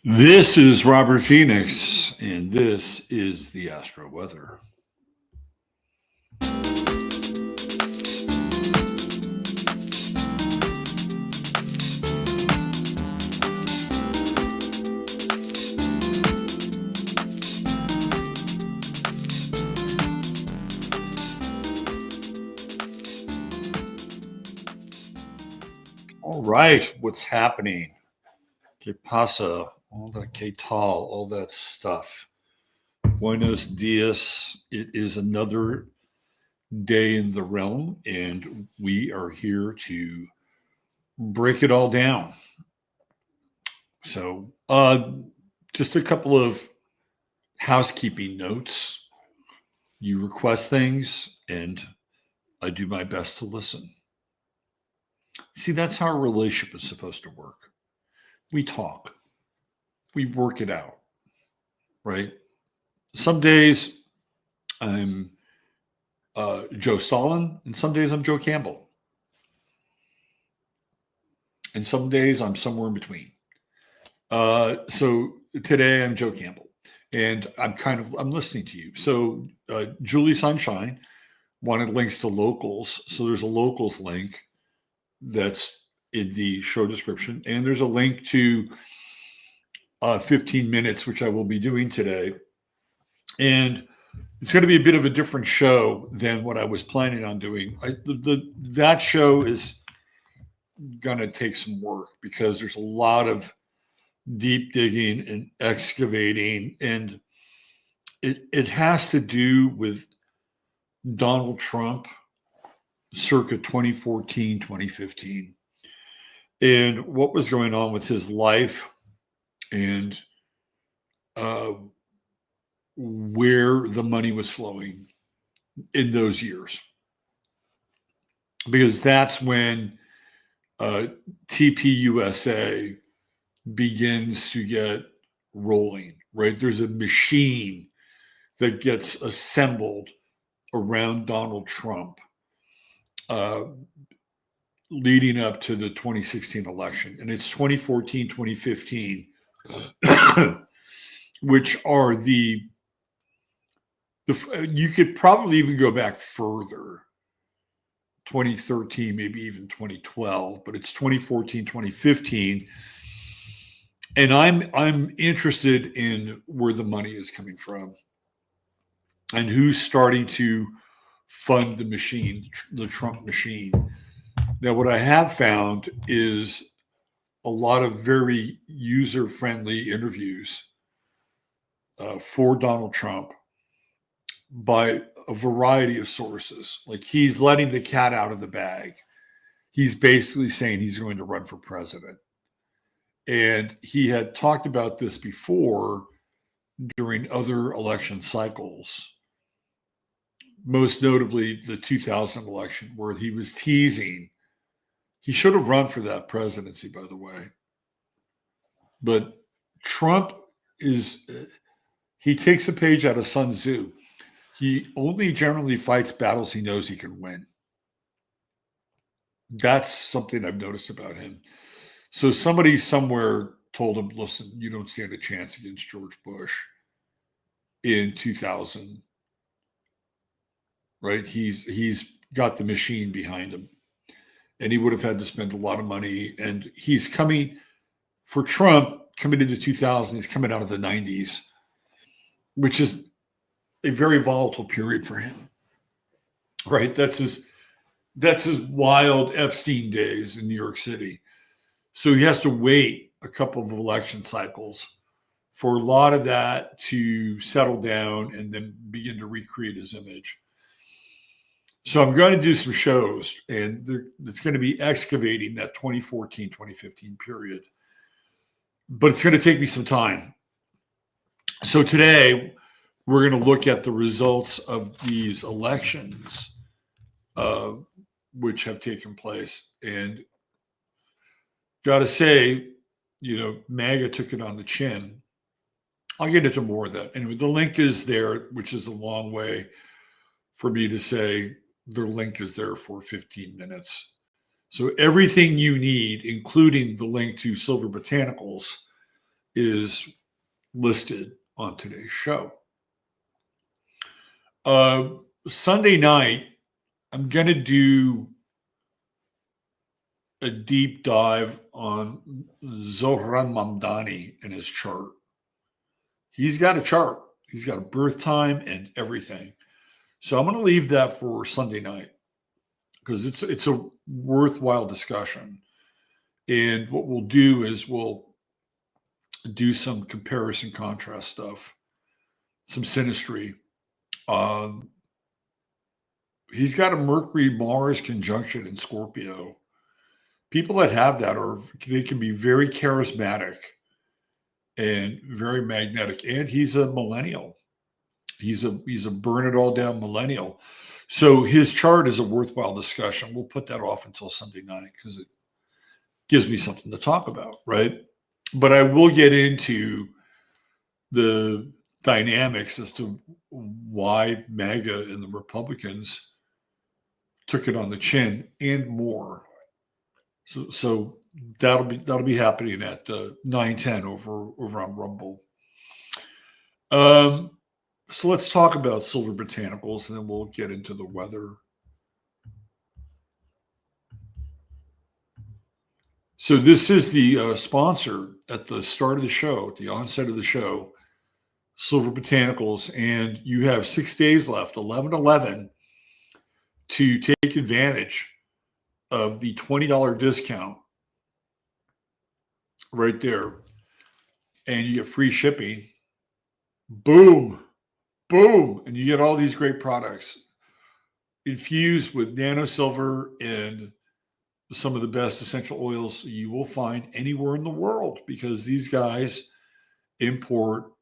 This is Robert Phoenix, and this is the Astro Weather. All right, what's happening? Que pasa? All that que tal, all that stuff. Buenos dias. It is another day in the realm, and we are here to break it all down. So, just a couple of housekeeping notes. You request things, and I do my best to listen. See, that's how a relationship is supposed to work. We talk, we work it out, right? Some days I'm Joe Stalin, and some days I'm Joe Campbell. And some days I'm somewhere in between. So today I'm Joe Campbell, and I'm listening to you. So Julie Sunshine wanted links to locals. So there's a locals link that's in the show description. And there's a link to 15 minutes, which I will be doing today. And it's going to be a bit of a different show than what I was planning on doing. That show is going to take some work because there's a lot of deep digging and excavating, and it has to do with Donald Trump circa 2014, 2015, and what was going on with his life and where the money was flowing in those years. Because that's when TPUSA begins to get rolling, right? There's a machine that gets assembled around Donald Trump leading up to the 2016 election. And it's 2014, 2015, which are you could probably even go back further, 2013, maybe even 2012, but it's 2014, 2015. And I'm interested in where the money is coming from and who's starting to fund the machine, the Trump machine. Now, what I have found is a lot of very user-friendly interviews for Donald Trump by a variety of sources. Like, he's letting the cat out of the bag. He's basically saying he's going to run for president. And he had talked about this before during other election cycles, most notably the 2000 election, where he was teasing. He should have run for that presidency, by the way. But Trump he takes a page out of Sun Tzu. He only generally fights battles he knows he can win. That's something I've noticed about him. So somebody somewhere told him, listen, you don't stand a chance against George Bush in 2000, right? He's got the machine behind him, and he would have had to spend a lot of money. And he's coming, for Trump, coming into 2000, he's coming out of the 90s, which is a very volatile period for him, right? That's his wild Epstein days in New York City. So he has to wait a couple of election cycles for a lot of that to settle down and then begin to recreate his image. So I'm going to do some shows, and it's going to be excavating that 2014, 2015 period. But it's going to take me some time. So today, we're going to look at the results of these elections, which have taken place. And got to say, MAGA took it on the chin. I'll get into more of that. Anyway, the link is there, which is a long way for me to say the link is there for 15 minutes. So everything you need, including the link to Silver Botanicals, is listed on today's show. Sunday night, I'm going to do a deep dive on Zohran Mamdani and his chart. He's got a chart. He's got a birth time and everything. So I'm going to leave that for Sunday night because it's a worthwhile discussion. And what we'll do is we'll do some comparison contrast stuff, some synastry. He's got a Mercury-Mars conjunction in Scorpio. People that have that they can be very charismatic and very magnetic. And he's a millennial. He's a burn it all down millennial. So his chart is a worthwhile discussion. We'll put that off until Sunday night because it gives me something to talk about, right? But I will get into the dynamics as to why MAGA and the Republicans took it on the chin and more. So that'll be happening at 9:10 over on Rumble. So let's talk about silver botanicals, and then we'll get into the weather. So this is the sponsor at the start of the show, at the onset of the show, Silver Botanicals, and you have 6 days left, 11/11, to take advantage of the $20 discount right there, and you get free shipping. Boom, boom, and you get all these great products infused with nano silver and some of the best essential oils you will find anywhere in the world because these guys import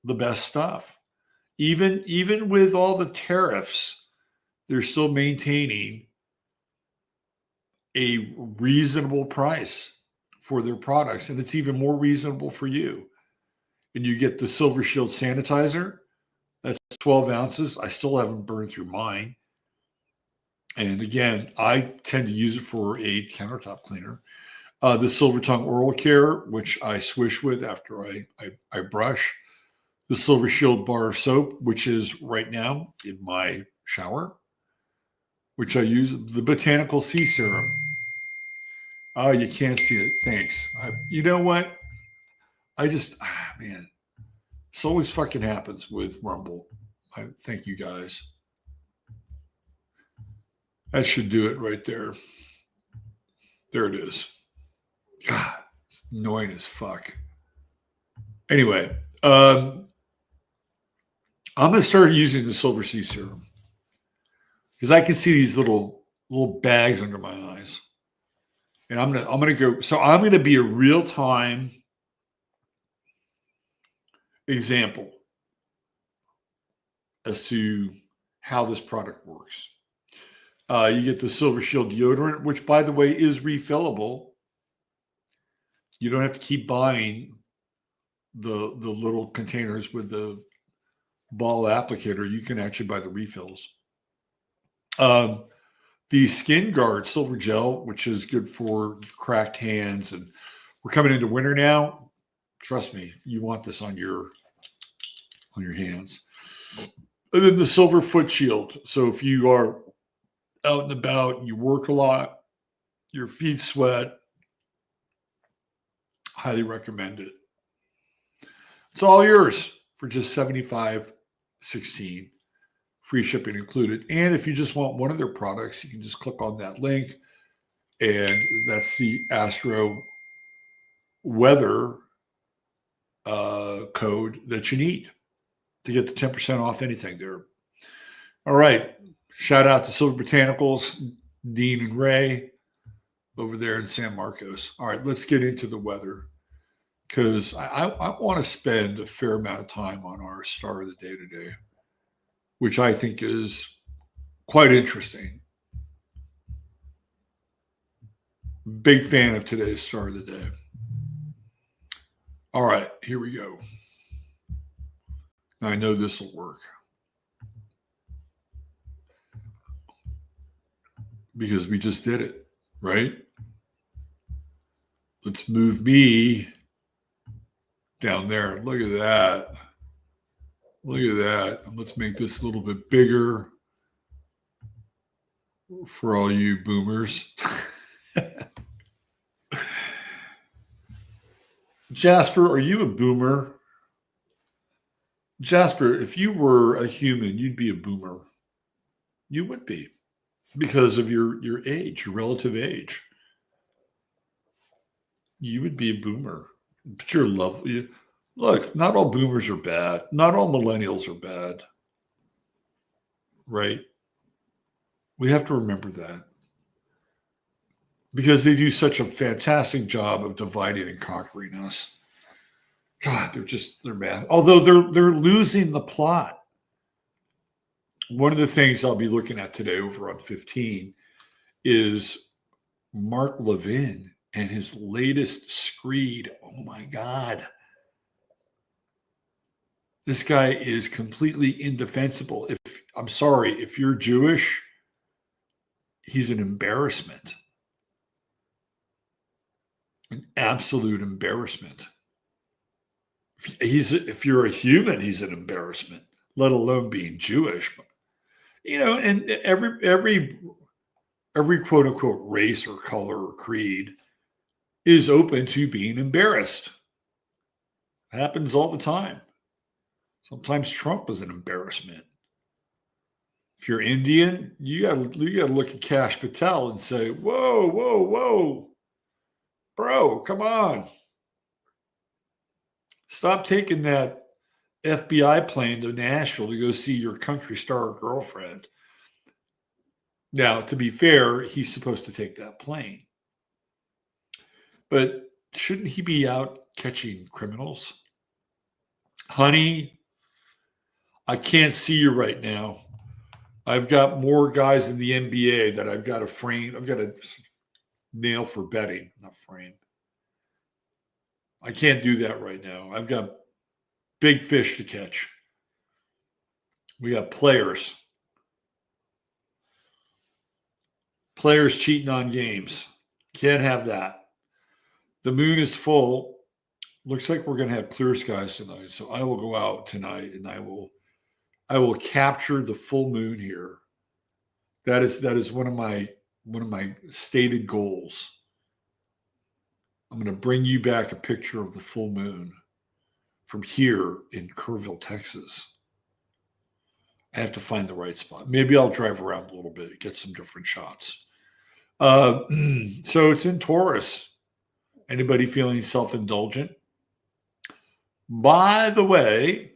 the best stuff. Even with all the tariffs, they're still maintaining a reasonable price for their products, and it's even more reasonable for you. And you get the Silver Shield sanitizer. That's 12 ounces. I still haven't burned through mine. And again, I tend to use it for a countertop cleaner. The Silver Tongue Oral Care, which I swish with after I brush. The Silver Shield bar of soap, which is right now in my shower, which I use. The Botanical Sea Serum. Oh, you can't see it. Thanks. You know what? Man, this always fucking happens with Rumble. Thank you guys. That should do it right there. There it is. God, it's annoying as fuck. Anyway, I'm going to start using the Silver Sea Serum because I can see these little bags under my eyes, and I'm gonna go. So I'm going to be a real time example as to how this product works. You get the Silver Shield deodorant, which, by the way, is refillable. You don't have to keep buying the little containers with the ball applicator. You can actually buy the refills. The Skin Guard Silver Gel, which is good for cracked hands, and we're coming into winter now. Trust me, you want this on your hands. And then the Silver Foot Shield. So if you are out and about and you work a lot, your feet sweat, highly recommend it. It's all yours for just $75.16, free shipping included. And if you just want one of their products, you can just click on that link, and that's the Astro Weather code that you need to get the 10% off anything there. All right. Shout out to Silver Botanicals, Dean and Ray over there in San Marcos. All right, let's get into the weather because I want to spend a fair amount of time on our star of the day today, which I think is quite interesting. Big fan of today's star of the day. All right, here we go. I know this will work because we just did it, right? Let's move me down there. Look at that. Look at that. And let's make this a little bit bigger for all you boomers. Jasper, are you a boomer? Jasper, if you were a human, you'd be a boomer. You would be because of your age, your relative age. You would be a boomer. But you're lovely. Look, not all boomers are bad. Not all millennials are bad. Right? We have to remember that. Because they do such a fantastic job of dividing and conquering us. God, they're mad. Although they're losing the plot. One of the things I'll be looking at today over on 15 is Mark Levin and his latest screed. Oh my God. This guy is completely indefensible. I'm sorry, if you're Jewish, he's an embarrassment. An absolute embarrassment. If you're a human, he's an embarrassment, let alone being Jewish. And every quote unquote race or color or creed is open to being embarrassed. Happens all the time. Sometimes Trump is an embarrassment. If you're Indian, you gotta look at Kash Patel and say, whoa, whoa, whoa. Bro, come on. Stop taking that FBI plane to Nashville to go see your country star girlfriend. Now, to be fair, he's supposed to take that plane. But shouldn't he be out catching criminals? Honey, I can't see you right now. I've got more guys in the NBA that I've got to frame. I've got to nail for betting, not frame. I can't do that right now. I've got big fish to catch. We got players. Players cheating on games. Can't have that. The moon is full. Looks like we're going to have clear skies tonight. So I will go out tonight and I will capture the full moon here. That is one of my stated goals. I'm going to bring you back a picture of the full moon from here in Kerrville, Texas. I have to find the right spot. Maybe I'll drive around a little bit, get some different shots. So it's in Taurus. Anybody feeling self-indulgent? By the way,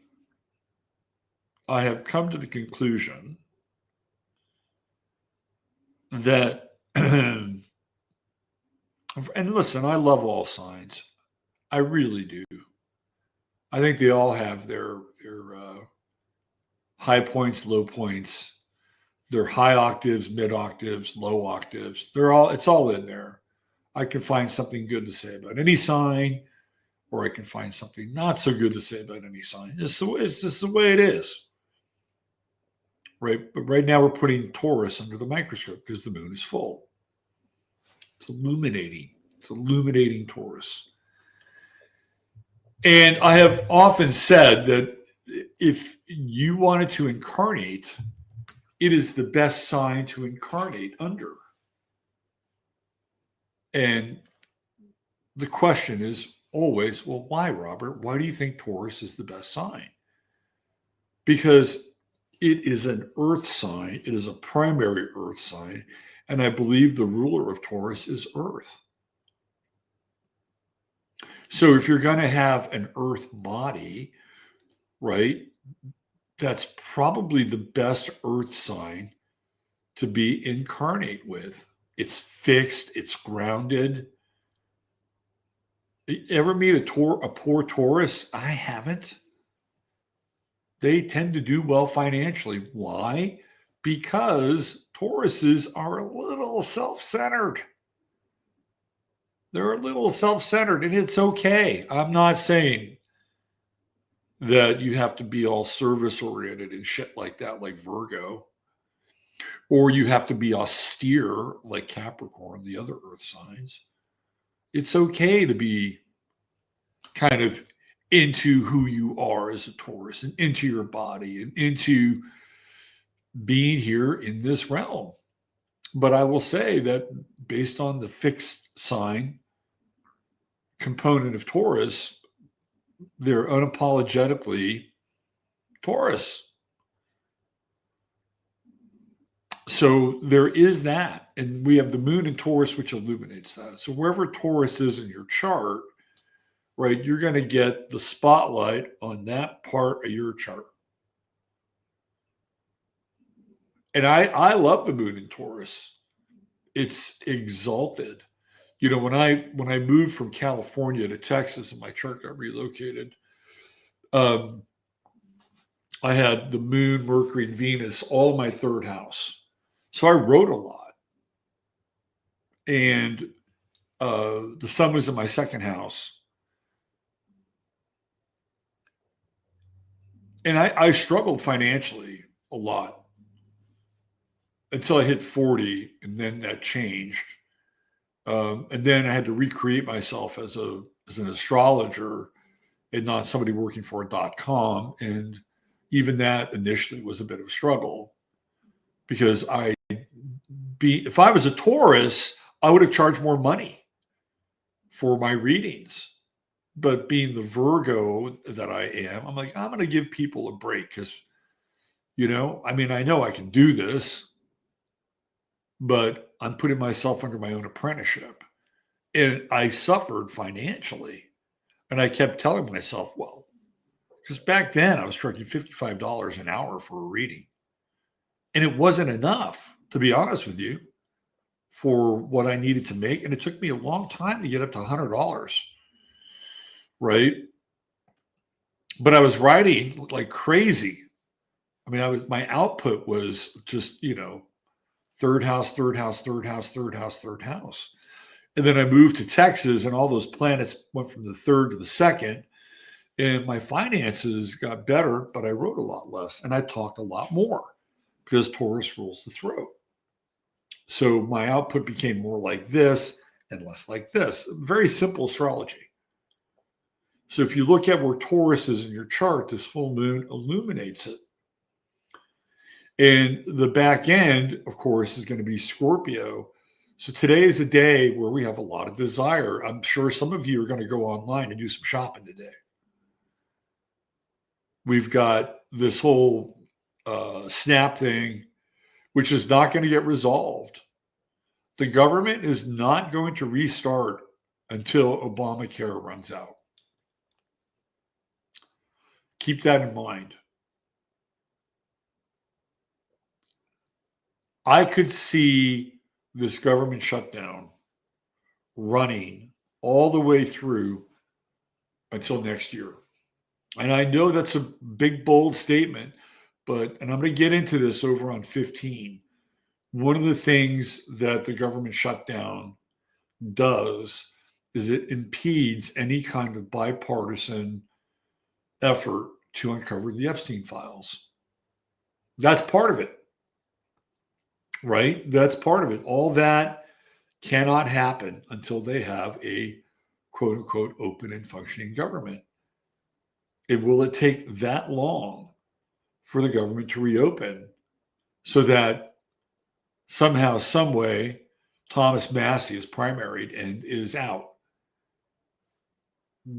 I have come to the conclusion that, and listen, I love all signs. I really do. I think they all have their high points, low points, their high octaves, mid octaves, low octaves. It's all in there. I can find something good to say about any sign, or I can find something not so good to say about any sign. It's just the way it is. Right? But right now we're putting Taurus under the microscope because the moon is full. It's illuminating. It's illuminating Taurus. And I have often said that if you wanted to incarnate, it is the best sign to incarnate under. And the question is always, well, why, Robert? Why do you think Taurus is the best sign? Because it is an earth sign. It is a primary earth sign. And I believe the ruler of Taurus is earth. So if you're going to have an earth body, right, that's probably the best earth sign to be incarnate with. It's fixed. It's grounded. Ever meet a poor Taurus? I haven't. They tend to do well financially. Why? Because Tauruses are a little self-centered. They're a little self-centered, and it's okay. I'm not saying that you have to be all service-oriented and shit like that, like Virgo, or you have to be austere like Capricorn, the other earth signs. It's okay to be kind of into who you are as a Taurus and into your body and into being here in this realm. But I will say that based on the fixed sign component of Taurus, they're unapologetically Taurus. So there is that. And we have the moon in Taurus, which illuminates that. So wherever Taurus is in your chart, right, you're going to get the spotlight on that part of your chart. And I love the moon in Taurus. It's exalted. You know, when I moved from California to Texas and my chart got relocated, I had the moon, Mercury, and Venus all in my third house. So I wrote a lot. And the sun was in my second house. And I struggled financially a lot until I hit 40, and then that changed. And then I had to recreate myself as an astrologer and not somebody working for a .com. And even that initially was a bit of a struggle because if I was a Taurus, I would have charged more money for my readings. But being the Virgo that I am, I'm like, I'm going to give people a break because, you know, I mean, I know I can do this, but I'm putting myself under my own apprenticeship. And I suffered financially. And I kept telling myself, well, because back then I was charging $55 an hour for a reading. And it wasn't enough, to be honest with you, for what I needed to make. And it took me a long time to get up to $100, right? But I was writing like crazy. I mean, my output was just, you know, third house, third house, third house, third house, third house. And then I moved to Texas and all those planets went from the third to the second. And my finances got better, but I wrote a lot less and I talked a lot more because Taurus rules the throat. So my output became more like this and less like this. Very simple astrology. So if you look at where Taurus is in your chart, this full moon illuminates it. And the back end, of course, is going to be Scorpio. So today is a day where we have a lot of desire. I'm sure some of you are going to go online and do some shopping today. We've got this whole SNAP thing, which is not going to get resolved. The government is not going to restart until Obamacare runs out. Keep that in mind. I could see this government shutdown running all the way through until next year. And I know that's a big, bold statement, and I'm going to get into this over on 15. One of the things that the government shutdown does is it impedes any kind of bipartisan effort to uncover the Epstein files. That's part of it, right? That's part of it. All that cannot happen until they have a quote unquote open and functioning government. And will it take that long for the government to reopen so that somehow, some way, Thomas Massie is primaried and is out?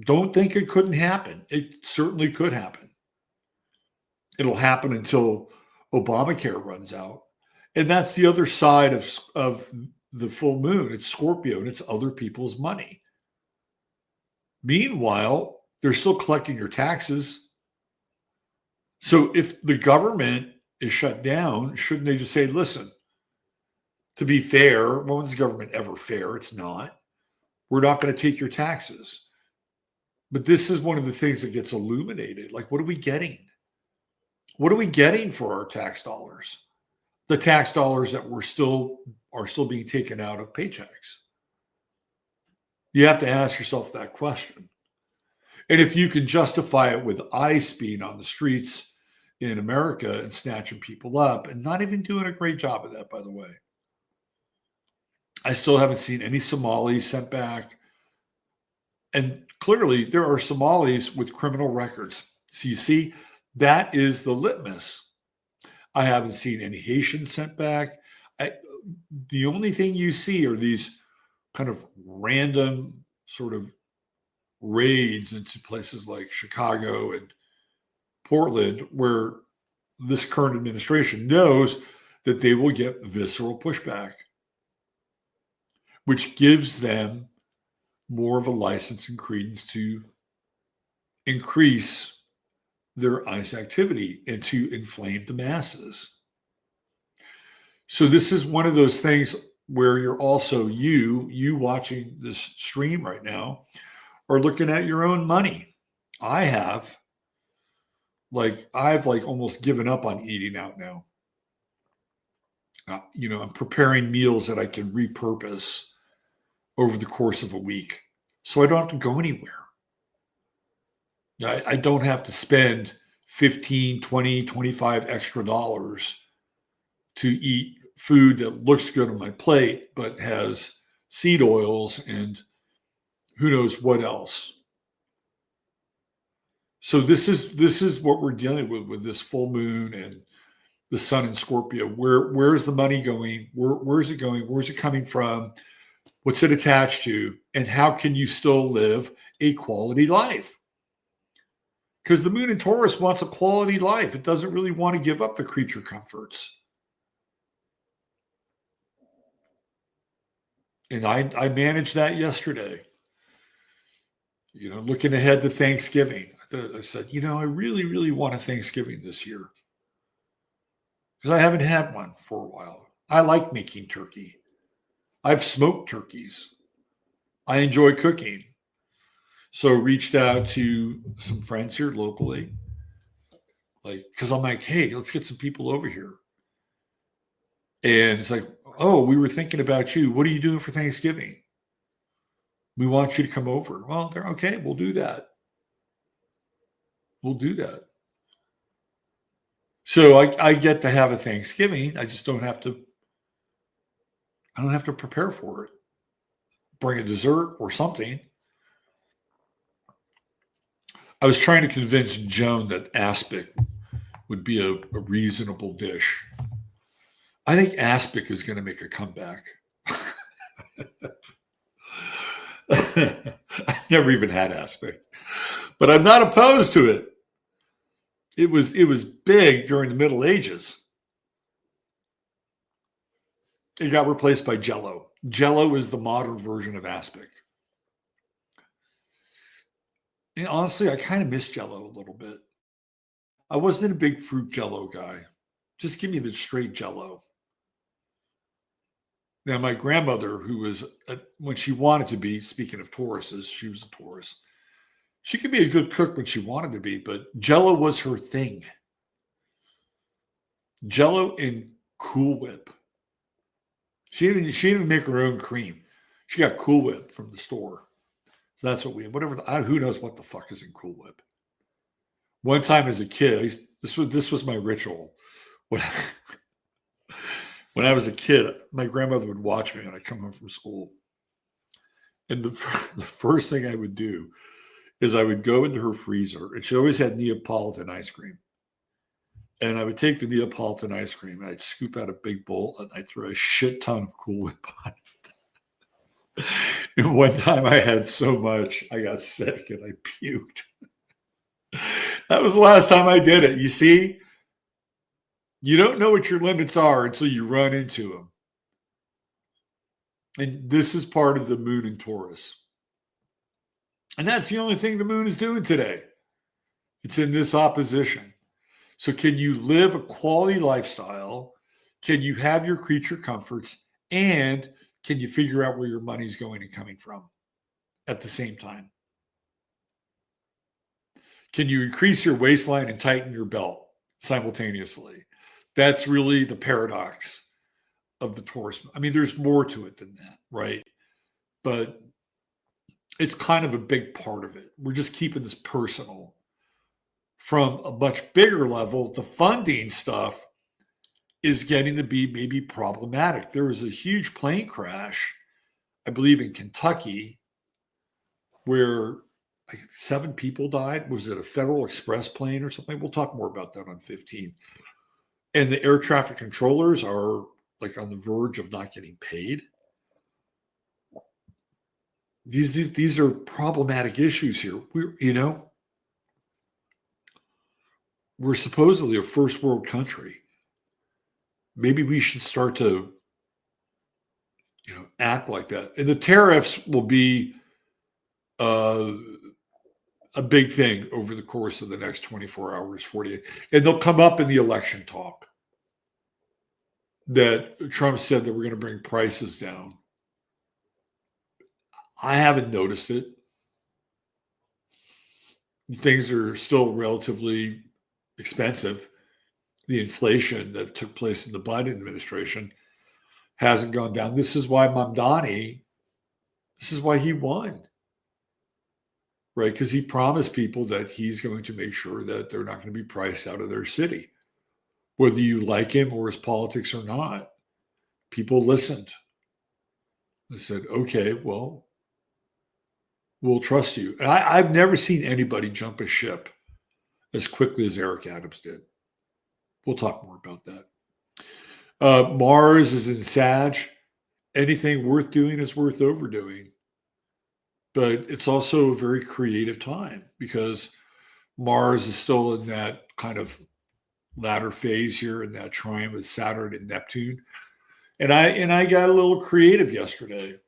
Don't think it couldn't happen. It certainly could happen. It'll happen until Obamacare runs out. And that's the other side of the full moon. It's Scorpio and it's other people's money. Meanwhile, they're still collecting your taxes. So if the government is shut down, shouldn't they just say, listen, to be fair, when's the government ever fair? It's not. We're not going to take your taxes. But this is one of the things that gets illuminated. Like, what are we getting? What are we getting for our tax dollars? The tax dollars that are still being taken out of paychecks. You have to ask yourself that question. And if you can justify it with ICE being on the streets in America and snatching people up and not even doing a great job of that, by the way. I still haven't seen any Somalis sent back. And clearly there are Somalis with criminal records. So you see, that is the litmus. I haven't seen any Haitians sent back. The only thing you see are these kind of random sort of raids into places like Chicago and Portland, where this current administration knows that they will get visceral pushback, which gives them more of a license and credence to increase their ICE activity and to inflame the masses. So this is one of those things where you're also, you watching this stream right now, are looking at your own money. I've almost given up on eating out now. I'm preparing meals that I can repurpose over the course of a week, so I don't have to go anywhere. I don't have to spend 15, 20, 25 extra dollars to eat food that looks good on my plate, but has seed oils and who knows what else. So this is what we're dealing with this full moon and the sun in Scorpio. Where's the money going? Where's it going? Where's it coming from? What's it attached to? And how can you still live a quality life? Because the moon in Taurus wants a quality life. It doesn't really want to give up the creature comforts. And I managed that yesterday. Looking ahead to Thanksgiving. I said, I really, really want a Thanksgiving this year. Because I haven't had one for a while. I like making turkey. I've smoked turkeys. I enjoy cooking. So reached out to some friends here locally. Because I'm like, hey, let's get some people over here. And it's like, oh, we were thinking about you. What are you doing for Thanksgiving? We want you to come over. Well, they're okay. We'll do that. We'll do that. So I get to have a Thanksgiving. I just don't have to prepare for it. Bring a dessert or something. I was trying to convince Joan that aspic would be a reasonable dish. I think aspic is going to make a comeback. I never even had aspic, but I'm not opposed to it. It was big during the Middle Ages. It got replaced by Jello. Jello is the modern version of aspic. And honestly, I kind of miss Jello a little bit. I wasn't a big fruit Jello guy. Just give me the straight Jello. Now, my grandmother, who was, when she wanted to be, speaking of Tauruses, she was a Taurus. She could be a good cook when she wanted to be, but Jello was her thing. Jello and Cool Whip. She didn't even make her own cream. She got Cool Whip from the store. So that's what who knows what the fuck is in Cool Whip. One time as a kid, this was my ritual. When I was a kid, my grandmother would watch me when I come home from school. And the first thing I would do is I would go into her freezer, and she always had Neapolitan ice cream. And I would take the Neapolitan ice cream, and I'd scoop out a big bowl, and I'd throw a shit ton of Cool Whip on it. And one time I had so much, I got sick, and I puked. That was the last time I did it. You see? You don't know what your limits are until you run into them. And this is part of the moon in Taurus. And that's the only thing the moon is doing today. It's in this opposition. So can you live a quality lifestyle? Can you have your creature comforts? And can you figure out where your money's going and coming from at the same time? Can you increase your waistline and tighten your belt simultaneously? That's really the paradox of the Taurus. I mean, there's more to it than that, right? But it's kind of a big part of it. We're just keeping this personal. From a much bigger level, the funding stuff is getting to be maybe problematic. There was a huge plane crash, I believe in Kentucky, where like 7 people died. Was it a Federal Express plane or something? We'll talk more about that on 15. And the air traffic controllers are like on the verge of not getting paid. These are problematic issues here. We're supposedly a first world country. Maybe we should start to, act like that. And the tariffs will be a big thing over the course of the next 24 hours, 48. And they'll come up in the election talk that Trump said that we're going to bring prices down. I haven't noticed it. Things are still relatively expensive. The inflation that took place in the Biden administration hasn't gone down. This is why Mamdani, this is why he won, right? Because he promised people that he's going to make sure that they're not going to be priced out of their city. Whether you like him or his politics or not, people listened. They said, okay, well, we'll trust you. And I've never seen anybody jump a ship as quickly as Eric Adams did. We'll talk more about that. Mars is in Sag. Anything worth doing is worth overdoing. But it's also a very creative time because Mars is still in that kind of latter phase here in that trine with Saturn and Neptune. And I got a little creative yesterday.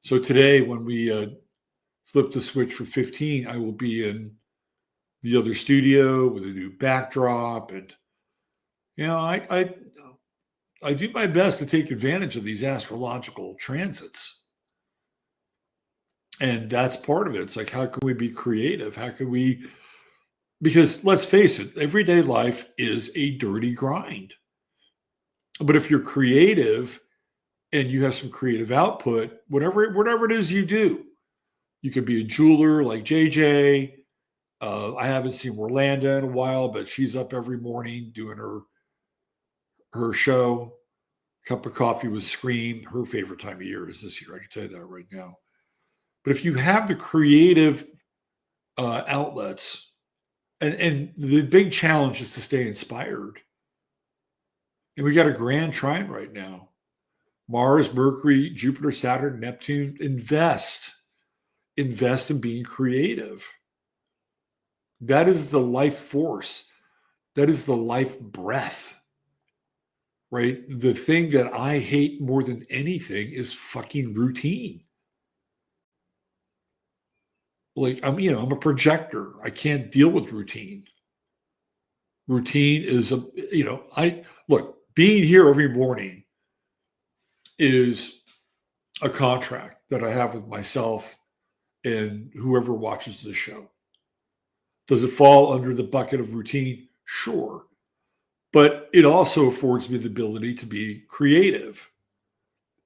So today, when we flip the switch for 15, I will be in the other studio with a new backdrop. And, I do my best to take advantage of these astrological transits. And that's part of it. It's like, how can we be creative? How can we, because let's face it, everyday life is a dirty grind. But if you're creative and you have some creative output, whatever it is you do, you could be a jeweler like JJ. I haven't seen Orlando in a while, but she's up every morning doing her show. Cup of coffee with Scream. Her favorite time of year is this year. I can tell you that right now. But if you have the creative outlets, and the big challenge is to stay inspired. And we got a grand trine right now. Mars, Mercury, Jupiter, Saturn, Neptune. Invest in being creative. That is the life force. That is the life breath. Right? The thing that I hate more than anything is fucking routine. Like I'm a projector. I can't deal with routine. Routine is being here every morning is a contract that I have with myself and whoever watches the show. Does it fall under the bucket of routine? Sure. But it also affords me the ability to be creative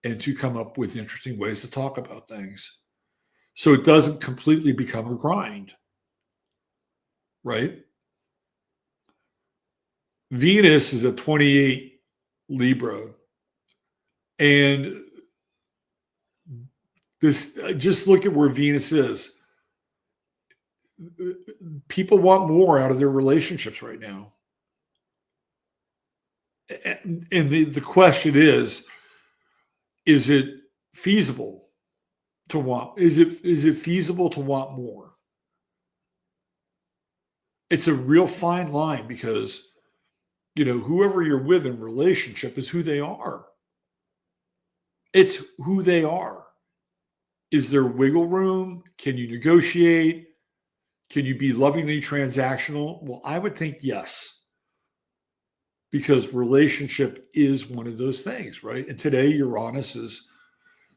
and to come up with interesting ways to talk about things. So it doesn't completely become a grind, right? Venus is at 28 Libra. And just look at where Venus is. People want more out of their relationships right now. And the question is it feasible to want? Is it feasible to want more? It's a real fine line because, whoever you're with in relationship is who they are. It's who they are. Is there wiggle room? Can you negotiate? Can you be lovingly transactional? Well, I would think yes. Because relationship is one of those things, right? And today Uranus is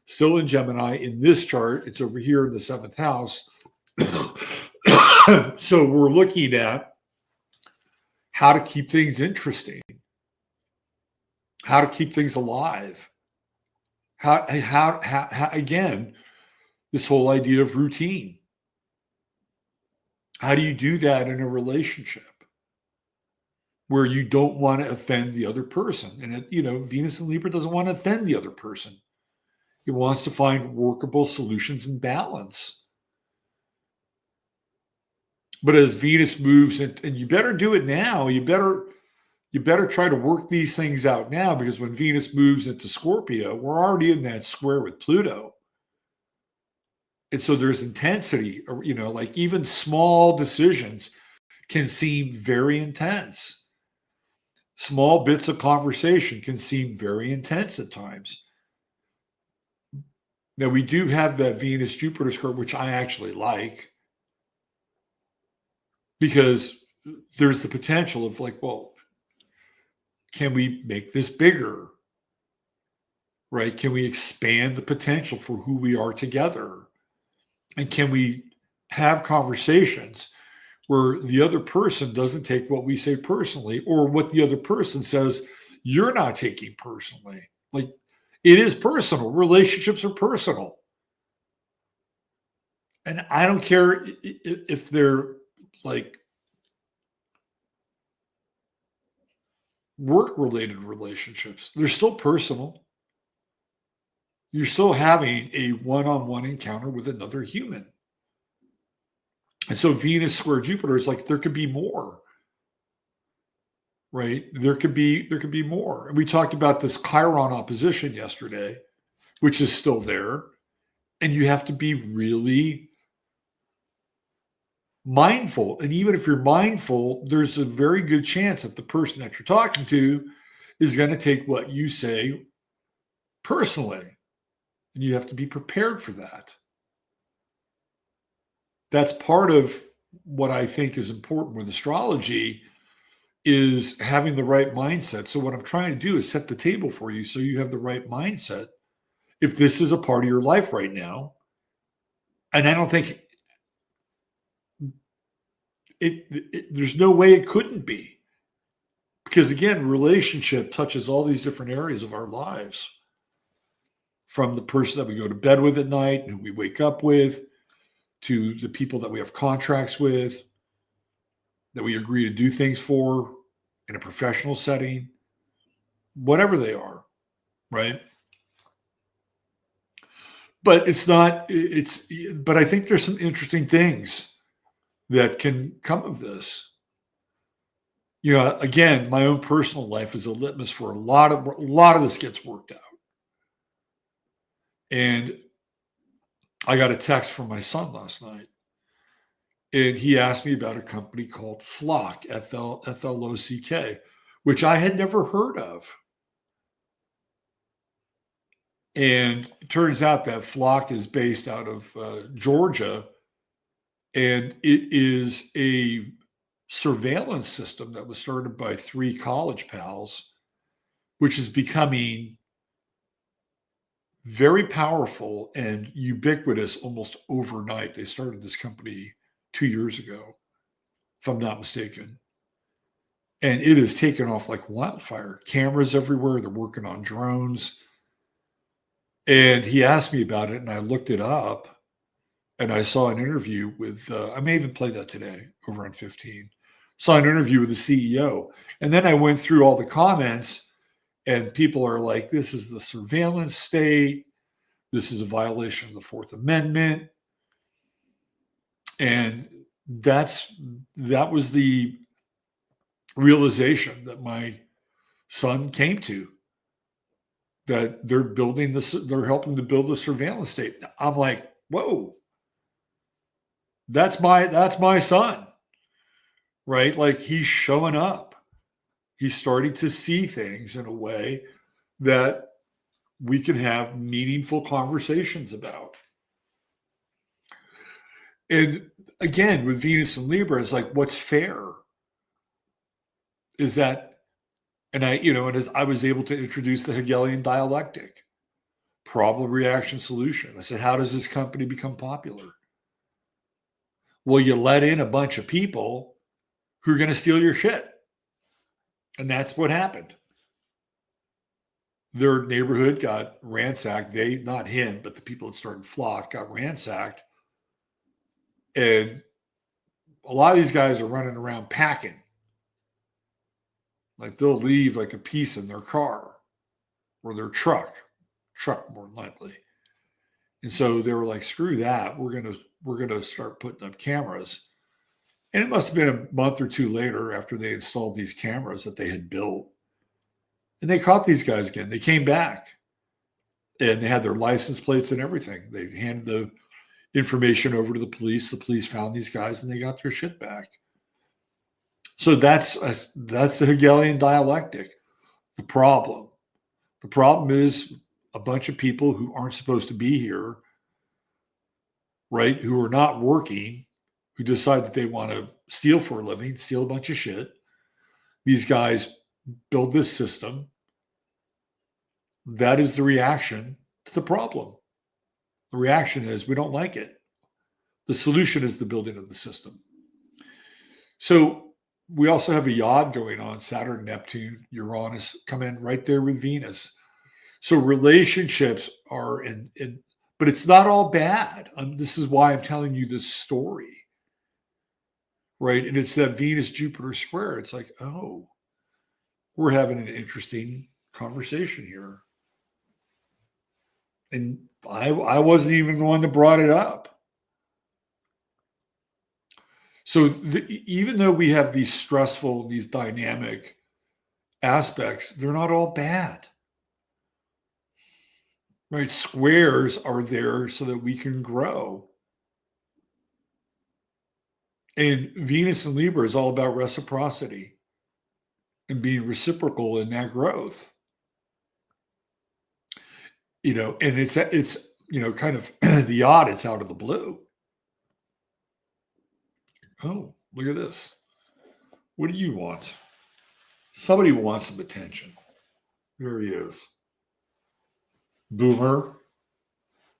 still in Gemini. In this chart, it's over here in the 7th house. So we're looking at how to keep things interesting, how to keep things alive. How again, this whole idea of routine. How do you do that in a relationship where you don't want to offend the other person? And Venus and Libra doesn't want to offend the other person. It wants to find workable solutions and balance. But as Venus moves, and you better do it now, you better try to work these things out now, because when Venus moves into Scorpio, we're already in that square with Pluto. And so there's intensity, like even small decisions can seem very intense. Small bits of conversation can seem very intense at times. Now, we do have that Venus Jupiter square, which I actually like, because there's the potential of like, well, can we make this bigger? Right? Can we expand the potential for who we are together? And can we have conversations where the other person doesn't take what we say personally, or what the other person says you're not taking personally? Like, it is personal. Relationships are personal. And I don't care if they're like work-related relationships. They're still personal. You're still having a one-on-one encounter with another human. And so Venus square Jupiter is like, there could be more, right? There could be more. And we talked about this Chiron opposition yesterday, which is still there. And you have to be really mindful. And even if you're mindful, there's a very good chance that the person that you're talking to is going to take what you say personally. And you have to be prepared for that. That's part of what I think is important with astrology, is having the right mindset. So what I'm trying to do is set the table for you so you have the right mindset if this is a part of your life right now. And I don't think there's no way it couldn't be. Because again, relationship touches all these different areas of our lives. From the person that we go to bed with at night and who we wake up with, to the people that we have contracts with, that we agree to do things for in a professional setting, whatever they are, right? But but I think there's some interesting things that can come of this. Again, my own personal life is a litmus for a lot of this gets worked out. And I got a text from my son last night, and he asked me about a company called Flock, Flock, which I had never heard of. And it turns out that Flock is based out of Georgia, and it is a surveillance system that was started by 3 college pals, which is becoming very powerful and ubiquitous almost overnight. They started this company 2 years ago, if I'm not mistaken. And it has taken off like wildfire. Cameras everywhere. They're working on drones. And he asked me about it, and I looked it up, and I saw an interview with, I may even play that today over on 15. Saw an interview with the CEO. And then I went through all the comments, and people are like, this is the surveillance state. This is a violation of the Fourth Amendment. And that was the realization that my son came to, that they're helping to build a surveillance state. I'm like, whoa, that's my son, right? Like, he's showing up. He's starting to see things in a way that we can have meaningful conversations about. And again, with Venus and Libra, it's like, what's fair is that, and I was able to introduce the Hegelian dialectic, problem, reaction, solution. I said, how does this company become popular? Well, you let in a bunch of people who are going to steal your shit. And that's what happened. Their neighborhood got ransacked. Not him, but the people that started Flock got ransacked. And a lot of these guys are running around packing. Like, they'll leave like a piece in their car or their truck more than likely. And so they were like, screw that. We're going to start putting up cameras. And it must have been a month or two later after they installed these cameras that they had built. And they caught these guys again. They came back and they had their license plates and everything. They handed the information over to the police. The police found these guys and they got their shit back. So that's the Hegelian dialectic. The problem is a bunch of people who aren't supposed to be here, right? Who are not working, who decide that they want to steal for a living, steal a bunch of shit. These guys build this system. That is the reaction to the problem. The reaction is we don't like it. The solution is the building of the system. So we also have a yod going on, Saturn, Neptune, Uranus come in right there with Venus. So relationships are but it's not all bad. This is why I'm telling you this story, right? And it's that Venus-Jupiter square. It's like, oh, we're having an interesting conversation here. And I wasn't even the one that brought it up. So even though we have these stressful, these dynamic aspects, they're not all bad. Right? Squares are there so that we can grow. And Venus and Libra is all about reciprocity and being reciprocal in that growth. And it's kind of the odd, it's out of the blue. Oh, look at this. What do you want? Somebody wants some attention. There he is. Boomer.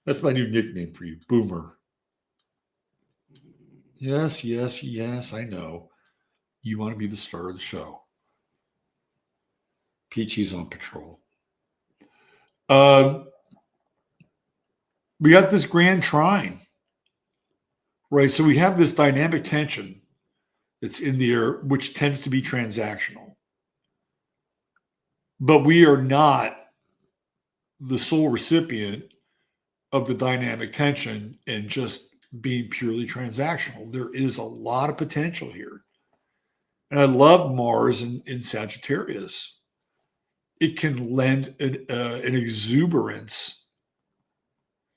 That's my new nickname for you, Boomer. Yes, I know. You want to be the star of the show. Peachy's on patrol. We got this grand trine, right? So we have this dynamic tension that's in the air, which tends to be transactional. But we are not the sole recipient of the dynamic tension and just being purely transactional. There is a lot of potential here. And I love Mars in Sagittarius. It can lend an exuberance.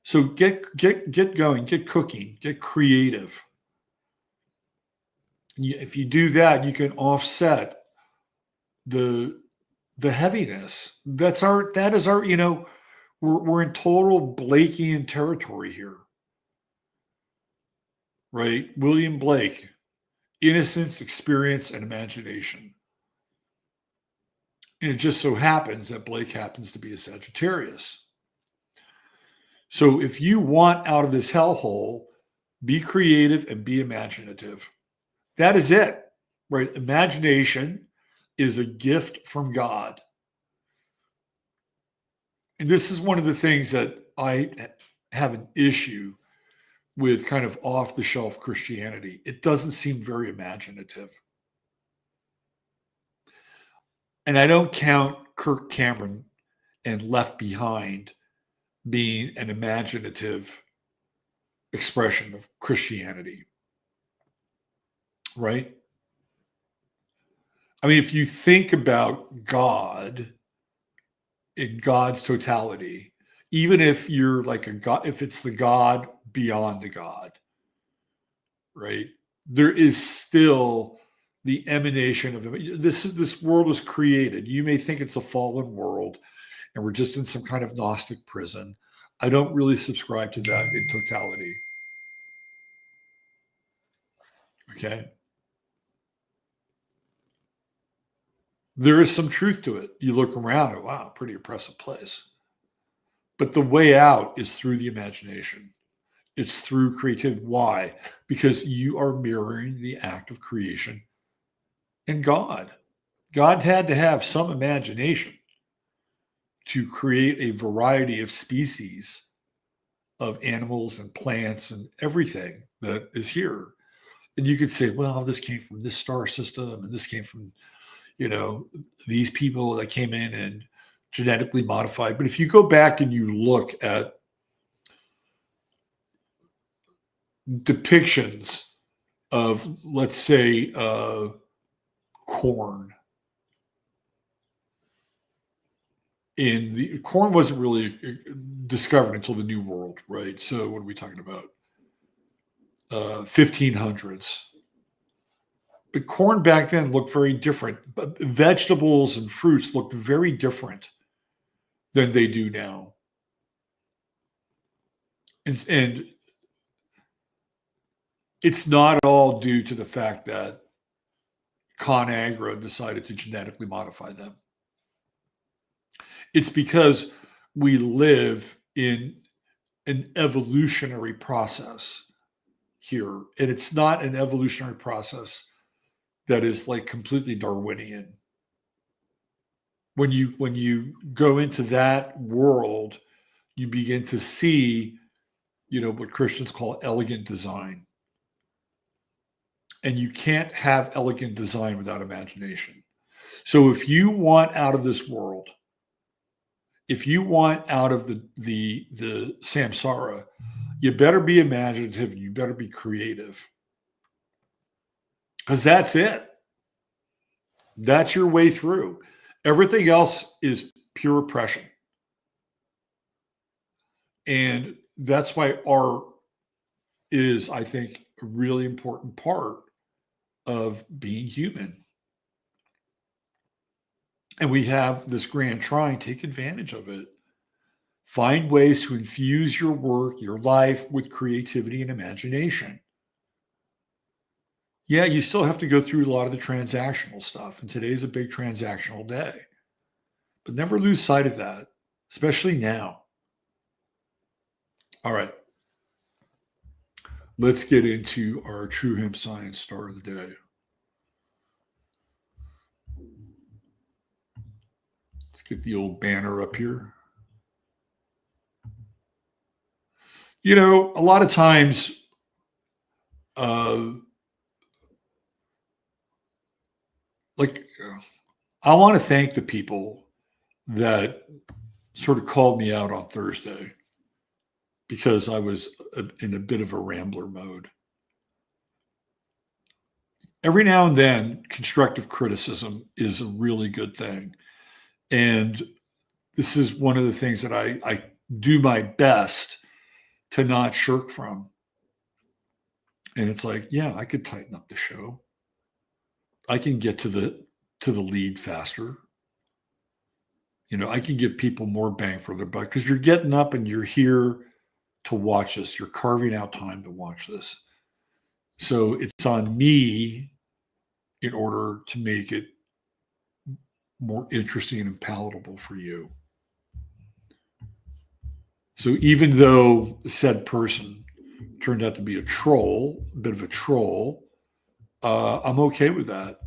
So get going, get cooking, get creative. If you do that, you can offset the heaviness. That is our, we're in total Blakean territory here. Right? William Blake, innocence, experience, and imagination. And it just so happens that Blake happens to be a Sagittarius. So if you want out of this hellhole, be creative and be imaginative. That is it, right? Imagination is a gift from God. And this is one of the things that I have an issue with kind of off-the-shelf Christianity. It doesn't seem very imaginative. And I don't count Kirk Cameron and Left Behind being an imaginative expression of Christianity. Right? I mean, if you think about God in God's totality, even if you're like a God, if it's the God beyond the God, right? There is still the emanation of this world was created. You may think it's a fallen world and we're just in some kind of Gnostic prison. I don't really subscribe to that in totality. Okay. There is some truth to it. You look around and wow, pretty oppressive place. But the way out is through the imagination. It's through creativity. Why? Because you are mirroring the act of creation and God. God had to have some imagination to create a variety of species of animals and plants and everything that is here. And you could say, well, this came from this star system and this came from, these people that came in and genetically modified. But if you go back and you look at depictions of, let's say, corn. Corn wasn't really discovered until the New World, right? So what are we talking about? 1500s. But corn back then looked very different. But vegetables and fruits looked very different than they do now. And it's not all due to the fact that ConAgra decided to genetically modify them. It's because we live in an evolutionary process here. And it's not an evolutionary process that is like completely Darwinian. When you go into that world, you begin to see, what Christians call elegant design. And you can't have elegant design without imagination. So if you want out of this world, if you want out of the samsara, you better be imaginative and you better be creative. Because that's it. That's your way through. Everything else is pure oppression. And that's why art is, I think, a really important part of being human. And we have this grand trine, take advantage of it. Find ways to infuse your work, your life with creativity and imagination. Yeah, you still have to go through a lot of the transactional stuff. And today's a big transactional day. But never lose sight of that, especially now. All right. Let's get into our True Hemp Science star of the day. Let's get the old banner up here. A lot of times, I want to thank the people that sort of called me out on Thursday because I was in a bit of a rambler mode. Every now and then, constructive criticism is a really good thing. And this is one of the things that I do my best to not shirk from. And it's like, yeah, I could tighten up the show. I can get to the lead faster. I can give people more bang for their buck because you're getting up and you're here to watch this. You're carving out time to watch this. So it's on me in order to make it more interesting and palatable for you. So even though said person turned out to be a bit of a troll, I'm okay with that.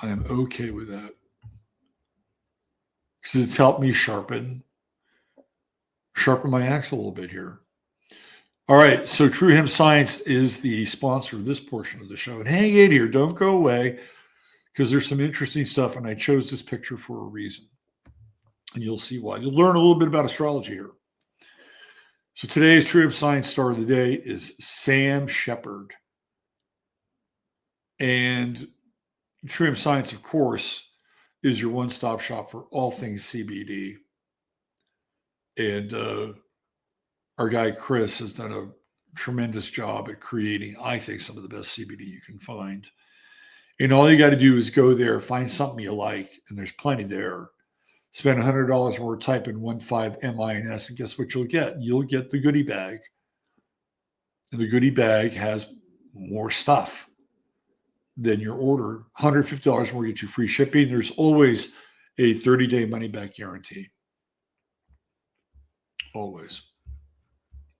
I am okay with that. Because it's helped me sharpen my axe a little bit here. All right, so True Hemp Science is the sponsor of this portion of the show. And hang in here, don't go away, because there's some interesting stuff, and I chose this picture for a reason. And you'll see why. You'll learn a little bit about astrology here. So today's True Hemp Science star of the day is Sam Shepard. And True Hemp Science, of course, is your one-stop shop for all things CBD. And our guy Chris has done a tremendous job at creating, I think, some of the best CBD you can find. And all you got to do is go there, find something you like, and there's plenty there. Spend $100 more, type in 15MINS, and guess what you'll get? You'll get the goodie bag. And the goodie bag has more stuff than your order. $150 more, get you free shipping. There's always a 30-day money-back guarantee. Always.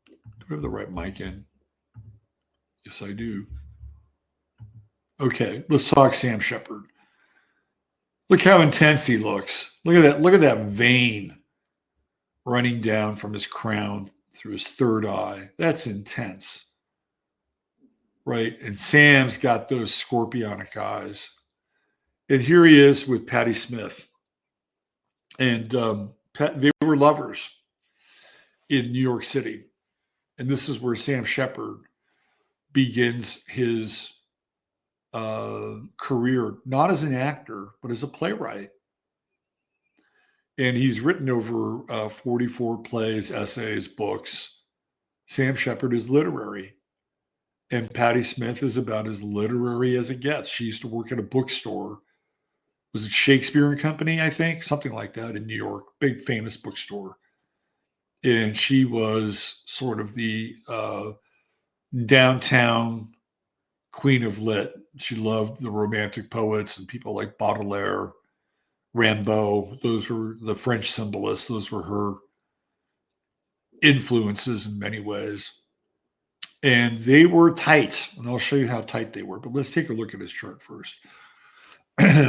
Do I have the right mic in? Yes, I do. Okay, let's talk Sam Shepard. Look how intense he looks. Look at that. Look at that vein running down from his crown through his third eye. That's intense. Right? And Sam's got those scorpionic eyes. And here he is with Patti Smith. And they were lovers in New York City. And this is where Sam Shepard begins his career, not as an actor, but as a playwright. And he's written over 44 plays, essays, books. Sam Shepard is literary. And Patti Smith is about as literary as it gets. She used to work at a bookstore. Was it Shakespeare and Company, I think? Something like that in New York. Big famous bookstore. And she was sort of the downtown queen of lit. She loved the romantic poets and people like Baudelaire, Rimbaud. Those were the French symbolists. Those were her influences in many ways. And they were tight. And I'll show you how tight they were. But let's take a look at his chart first.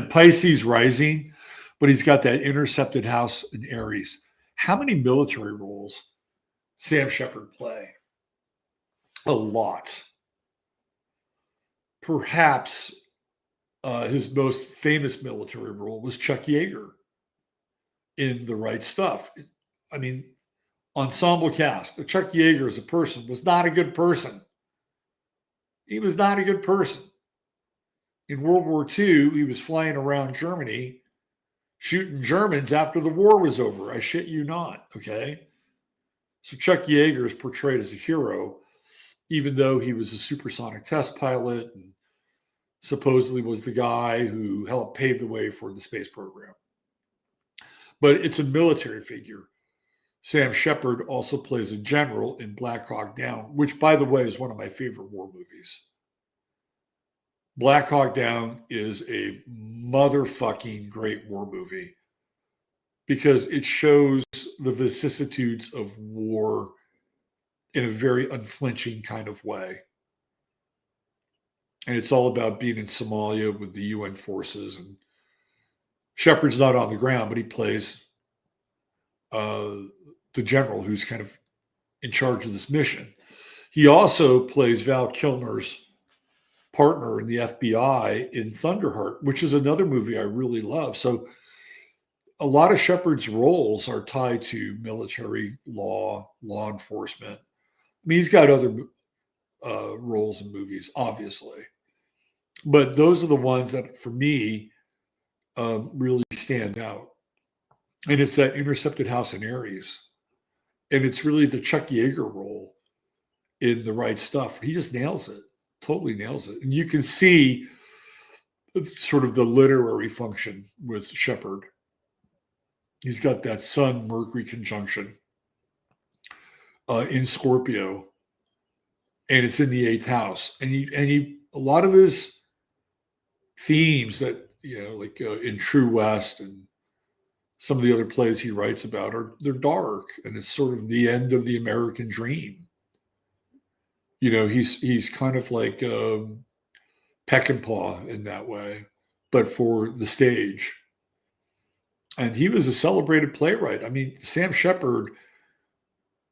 Pisces rising, but he's got that intercepted house in Aries. How many military roles Sam Shepard play? A lot. Perhaps his most famous military role was Chuck Yeager in The Right Stuff. I mean, ensemble cast. Chuck Yeager as a person was not a good person. He was not a good person. In World War II, he was flying around Germany, shooting Germans after the war was over. I shit you not, okay? So Chuck Yeager is portrayed as a hero, even though he was a supersonic test pilot and supposedly was the guy who helped pave the way for the space program. But it's a military figure. Sam Shepard also plays a general in Black Hawk Down, which, by the way, is one of my favorite war movies. Black Hawk Down is a motherfucking great war movie because it shows the vicissitudes of war in a very unflinching kind of way. And it's all about being in Somalia with the UN forces. And Shepard's not on the ground, but he plays the general who's kind of in charge of this mission. He also plays Val Kilmer's partner in the FBI in Thunderheart, which is another movie I really love. So a lot of Shepard's roles are tied to military law enforcement. I mean, he's got other roles in movies, obviously. But those are the ones that, for me, really stand out. And it's that intercepted house in Aries. And it's really the Chuck Yeager role in The Right Stuff. He just nails it. Totally nails it. And you can see sort of the literary function with Shepard. He's got that Sun-Mercury conjunction in Scorpio. And it's in the 8th house. And he a lot of his themes that, like in True West and some of the other plays he writes about they're dark. And it's sort of the end of the American dream. He's kind of like Peckinpah in that way, but for the stage. And he was a celebrated playwright. I mean, Sam Shepard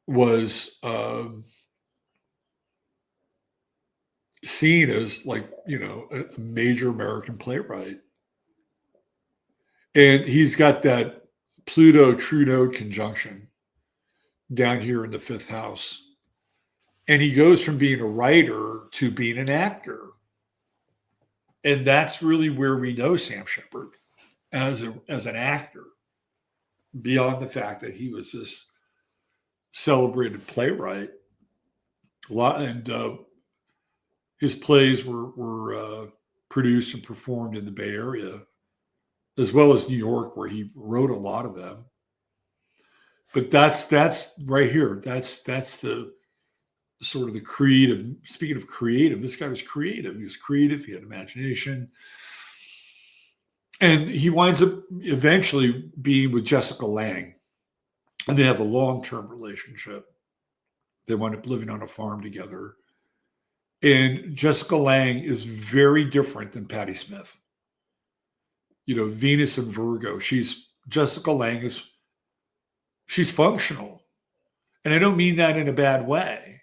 was seen as like, a major American playwright. And he's got that Pluto true node conjunction down here in the 5th house. And he goes from being a writer to being an actor. And that's really where we know Sam Shepard as an actor, beyond the fact that he was this celebrated playwright. And his plays were produced and performed in the Bay Area, as well as New York, where he wrote a lot of them. But that's right here. That's the sort of the creative. Speaking of creative, this guy was creative. He was creative. He had imagination. And he winds up eventually being with Jessica Lange. And they have a long-term relationship. They wind up living on a farm together. And Jessica Lange is very different than Patti Smith. Venus and Virgo. Jessica Lange she's functional. And I don't mean that in a bad way.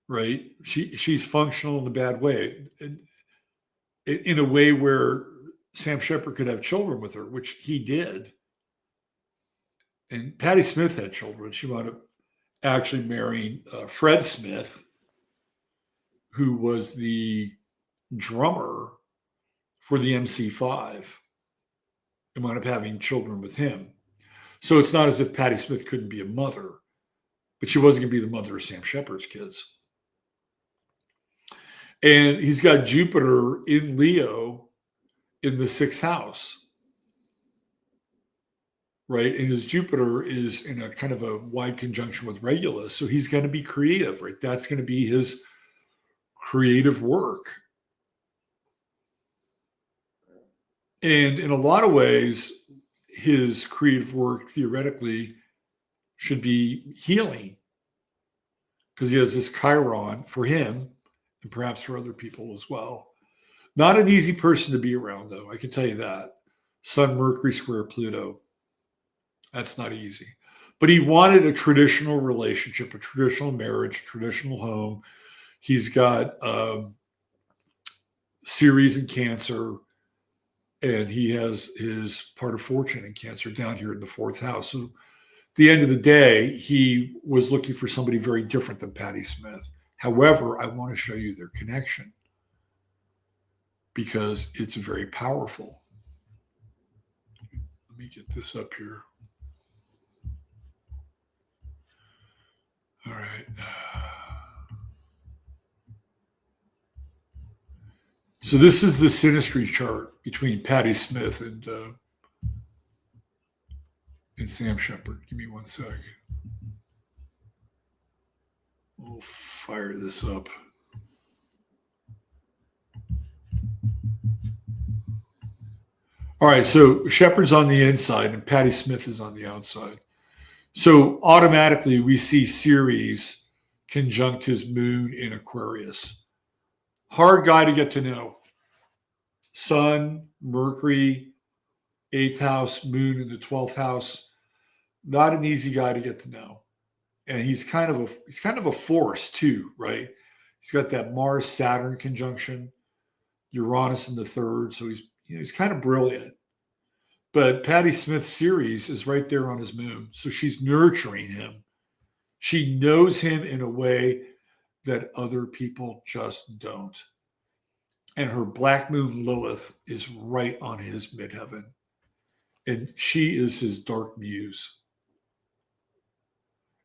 Right? She's functional in a bad way. In a way where Sam Shepard could have children with her, which he did. And Patti Smith had children. She wound up actually marrying Fred Smith, who was the drummer for the MC5, and wound up having children with him. So it's not as if Patti Smith couldn't be a mother, but she wasn't going to be the mother of Sam Shepard's kids. And he's got Jupiter in Leo in the sixth house, right? And his Jupiter is in a kind of a wide conjunction with Regulus. So he's going to be creative, right? That's going to be his creative work. And in a lot of ways, his creative work theoretically should be healing, because he has this Chiron for him and perhaps for other people as well. Not an easy person to be around, though. I can tell you that. Sun, Mercury square Pluto. That's not easy. But he wanted a traditional relationship, a traditional marriage, traditional home. He's got Ceres in Cancer, and he has his part of fortune in Cancer down here in the fourth house. So at the end of the day, he was looking for somebody very different than Patti Smith. However, I want to show you their connection because it's very powerful. Let me get this up here. All right. So this is the synastry chart between Patti Smith and Sam Shepard. Give me one sec. We'll fire this up. All right, so Shepard's on the inside and Patti Smith is on the outside. So automatically we see Ceres conjunct his moon in Aquarius. Hard guy to get to know. Sun, Mercury, 8th house, moon in the 12th house. Not an easy guy to get to know. And he's kind of a force too, right? He's got that Mars-Saturn conjunction, Uranus in the third, so he's kind of brilliant. But Patti Smith's Ceres is right there on his moon, so she's nurturing him. She knows him in a way that other people just don't. And her black moon Lilith is right on his midheaven. And she is his dark muse.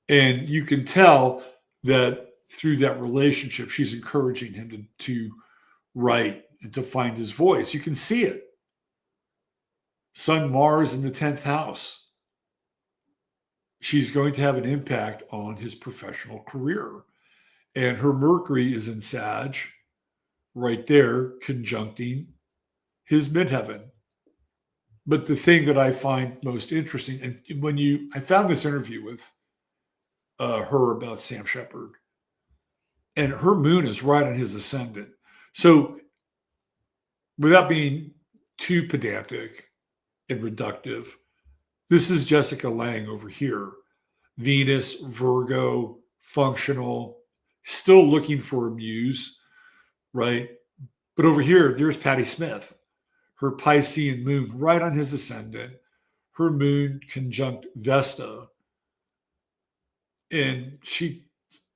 And you can tell that through that relationship, she's encouraging him to write and to find his voice. You can see it. Sun, Mars in the 10th house. She's going to have an impact on his professional career. And her Mercury is in Sag, right there, conjuncting his midheaven. But the thing that I find most interesting, and I found this interview with her about Sam Shepard, and her moon is right on his ascendant. So without being too pedantic and reductive, this is Jessica Lange over here. Venus, Virgo, functional, still looking for a muse, right? But over here, there's Patti Smith, her Piscean moon right on his ascendant, her moon conjunct Vesta. And she,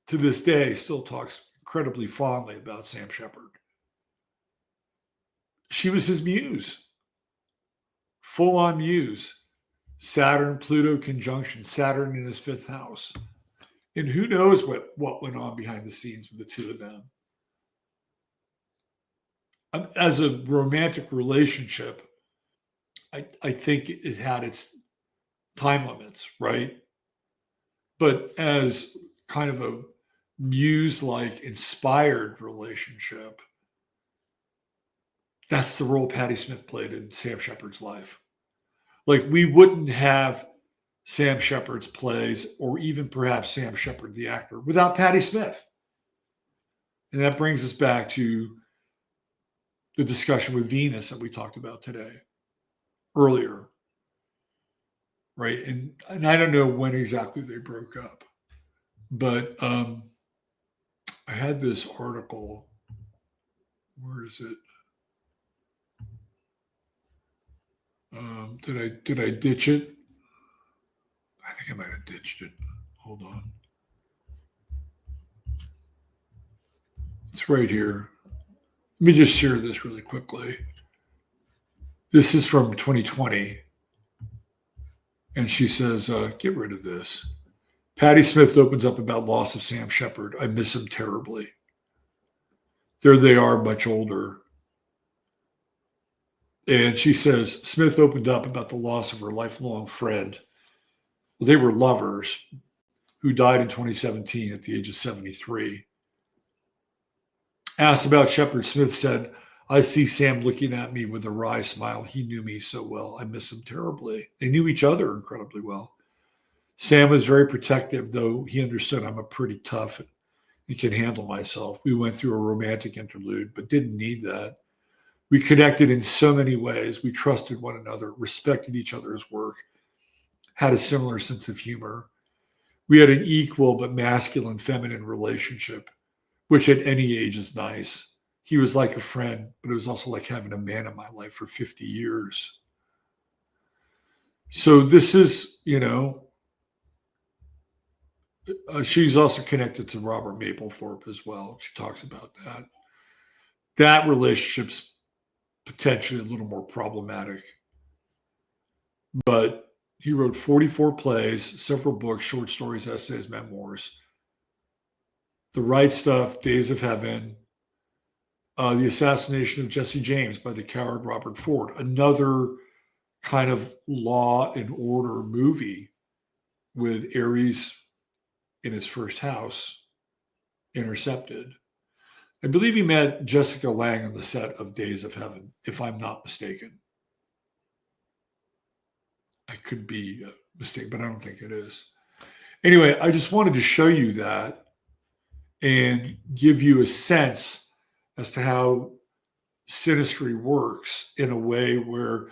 to this day, still talks incredibly fondly about Sam Shepard. She was his muse, full-on muse. Saturn, Pluto conjunction, Saturn in his 5th house. And who knows what went on behind the scenes with the two of them. As a romantic relationship, I think it had its time limits, right? But as kind of a muse-like inspired relationship, that's the role Patti Smith played in Sam Shepard's life. Like, we wouldn't have Sam Shepard's plays, or even perhaps Sam Shepard, the actor, without Patti Smith. And that brings us back to the discussion with Venus that we talked about today, earlier. Right. And I don't know when exactly they broke up, but I had this article. Where is it? Did I ditch it? I think I might have ditched it. Hold on. It's It's right here. Let me just share this really quickly. This is from 2020. And she says, get rid of this. Patti Smith opens up about loss of Sam Shepard. I miss him terribly. There they are, much older. And she says, Smith opened up about the loss of her lifelong friend. Well, they were lovers who died in 2017 at the age of 73. Asked about Shepard, Smith said, I see Sam looking at me with a wry smile. He knew me so well. I miss him terribly. They knew each other incredibly well. Sam was very protective, though he understood I'm a pretty tough and can handle myself. We went through a romantic interlude, but didn't need that. We connected in so many ways. We trusted one another, respected each other's work, had a similar sense of humor. We had an equal but masculine feminine relationship, which at any age is nice. He was like a friend, but it was also like having a man in my life for 50 years. So this is, she's also connected to Robert Mapplethorpe as well. She talks about that. That relationship's potentially a little more problematic. But he wrote 44 plays, several books, short stories, essays, memoirs. The Right Stuff, Days of Heaven, The Assassination of Jesse James by the coward Robert Ford, another kind of law and order movie with Aries in his first house, intercepted. I believe he met Jessica Lange on the set of Days of Heaven, if I'm not mistaken. I could be mistaken, but I don't think it is. Anyway, I just wanted to show you that and give you a sense as to how synastry works in a way where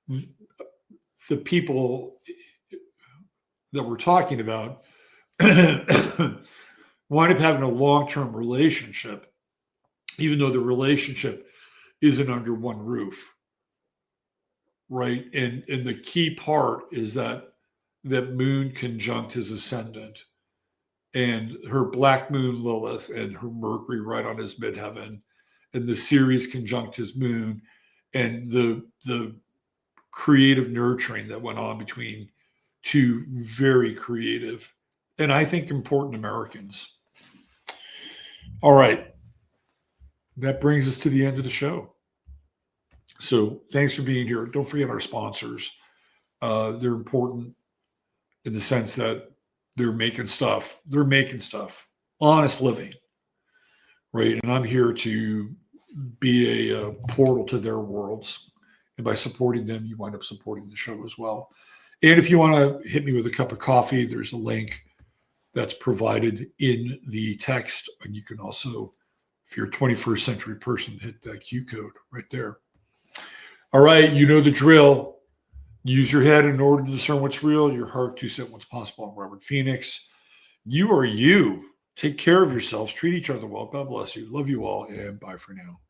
the people that we're talking about wind up having a long-term relationship, even though the relationship isn't under one roof, right? And the key part is that moon conjunct his ascendant, and her black moon Lilith and her Mercury right on his midheaven, and the Ceres conjunct his moon, and the creative nurturing that went on between two very creative and I think important Americans. All right. That brings us to the end of the show. So thanks for being here. Don't forget our sponsors. They're important in the sense that they're making stuff. They're making stuff. Honest living. Right. And I'm here to be a portal to their worlds. And by supporting them, you wind up supporting the show as well. And if you want to hit me with a cup of coffee, there's a link that's provided in the text. And you can also, if you're a 21st century person, hit that Q code right there. All right. You know the drill. Use your head in order to discern what's real, your heart to set what's possible. I'm Robert Phoenix. You are you. Take care of yourselves. Treat each other well. God bless you. Love you all. And bye for now.